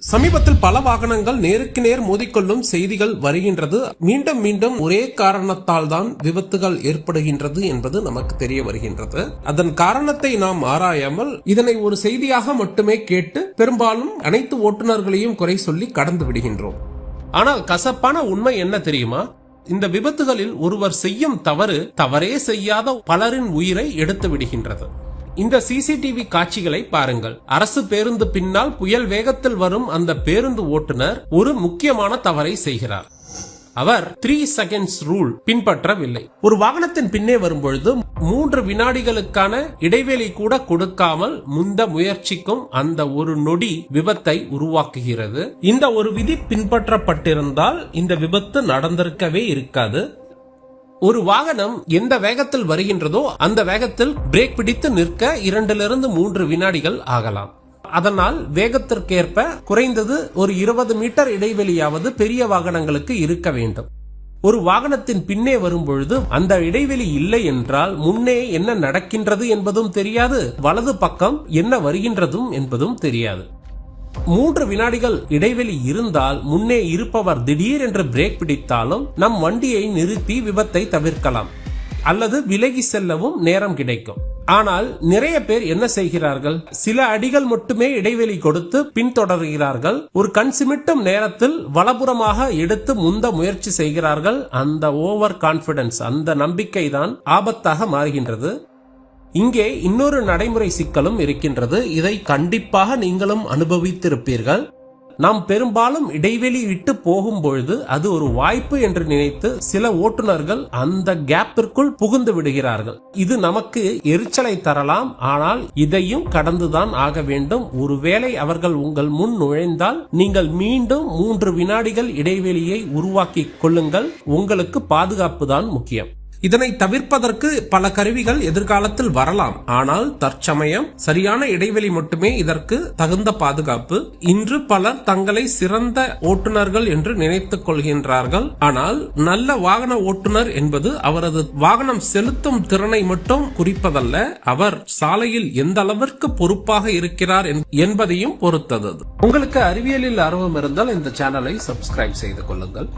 சமீபத்தில் பல வாகனங்கள் நேருக்கு நேர் மோதிக்கொள்ளும் செய்திகள் வருகின்றது. மீண்டும் மீண்டும் ஒரே காரணத்தால் தான் விபத்துகள் ஏற்படுகின்றது என்பது நமக்கு தெரிய வருகின்றது. அதன் காரணத்தை நாம் ஆராயாமல் இதனை ஒரு செய்தியாக மட்டுமே கேட்டு பெரும்பாலும் அனைத்து ஓட்டுநர்களையும் குறை சொல்லி கடந்து விடுகின்றோம். ஆனால் கசப்பான உண்மை என்ன தெரியுமா? இந்த விபத்துகளில் ஒருவர் செய்யும் தவறே செய்யாத பலரின் உயிரை எடுத்து விடுகின்றது. இந்த சிசிடிவி காட்சிகளை பாருங்கள். அரசு பேருந்து பின்னால் புயல் வேகத்தில் வரும் அந்த பேருந்து ஓட்டுநர் ஒரு முக்கியமான தவறை செய்கிறார். அவர் 3 seconds ரூல் பின்பற்றவில்லை. ஒரு வாகனத்தின் பின்னே வரும்பொழுது 3 வினாடிகளுக்கான இடைவெளி கூட கொடுக்காமல் முந்த முயற்சிக்கும் அந்த ஒரு நொடி விபத்தை உருவாக்குகிறது. இந்த ஒரு விதி பின்பற்றப்பட்டிருந்தால் இந்த விபத்து நடந்திருக்கவே இருக்காது. ஒரு வாகனம் எந்த வேகத்தில் வருகின்றதோ அந்த வேகத்தில் பிரேக் பிடித்து நிற்க 2 to 3 வினாடிகள் ஆகலாம். அதனால் வேகத்திற்கேற்ப குறைந்தது ஒரு 20 மீட்டர் இடைவெளியாவது பெரிய வாகனங்களுக்கு இருக்க வேண்டும். ஒரு வாகனத்தின் பின்னே வரும்பொழுது அந்த இடைவெளி இல்லை என்றால் முன்னே என்ன நடக்கின்றது என்பதும் தெரியாது, வலது பக்கம் என்ன வருகின்றதும் என்பதும் தெரியாது. 3 வினாடிகள் இடைவெளி இருந்தால் முன்னே இருப்பவர் திடீர் என்று பிரேக் பிடித்தாலும் நம் வண்டியை நிறுத்தி விபத்தை தவிர்க்கலாம் அல்லது விலகி செல்லவும் நேரம் கிடைக்கும். ஆனால் நிறைய பேர் என்ன செய்கிறார்கள்? சில அடிகள் மட்டுமே இடைவெளி கொடுத்து பின்தொடர்கிறார்கள். ஒரு கண் சிமிட்டும் நேரத்தில் வலப்புறமாக எடுத்து முந்த முயற்சி செய்கிறார்கள். அந்த ஓவர் கான்பிடன்ஸ், அந்த நம்பிக்கை தான் ஆபத்தாக மாறுகின்றது. இங்கே இன்னொரு நடைமுறை சிக்கலும் இருக்கின்றது. இதை கண்டிப்பாக நீங்களும் அனுபவித்திருப்பீர்கள். நாம் பெரும்பாலும் இடைவெளி விட்டு போகும் பொழுது அது ஒரு வாய்ப்பு என்று நினைத்து சில ஓட்டுநர்கள் அந்த கேப்பிற்குள் புகுந்து விடுகிறார்கள். இது நமக்கு எரிச்சலை தரலாம், ஆனால் இதையும் கடந்துதான் ஆக வேண்டும். ஒருவேளை அவர்கள் உங்கள் முன் நுழைந்தால் நீங்கள் மீண்டும் 3 வினாடிகள் இடைவெளியை உருவாக்கி கொள்ளுங்கள். உங்களுக்கு பாதுகாப்பு தான் முக்கியம். இதனை தவிர்ப்பதற்கு பல கருவிகள் எதிர்காலத்தில் வரலாம். ஆனால் தற்சமயம் சரியான இடைவெளி மட்டுமே இதற்கு தகுந்த பாதுகாப்பு. இன்று பலர் தங்களை சிறந்த ஓட்டுநர்கள் என்று நினைத்துக் கொள்கின்றார்கள். ஆனால் நல்ல வாகன ஓட்டுநர் என்பது அவரது வாகனம் செலுத்தும் திறனை மட்டும் குறிப்பதல்ல, அவர் சாலையில் எந்த அளவிற்கு பொறுப்பாக இருக்கிறார் என்பதையும் பொறுத்தது. உங்களுக்கு அறிவியலில் ஆர்வம் இருந்தால் இந்த சேனலை சப்ஸ்கிரைப் செய்து கொள்ளுங்கள்.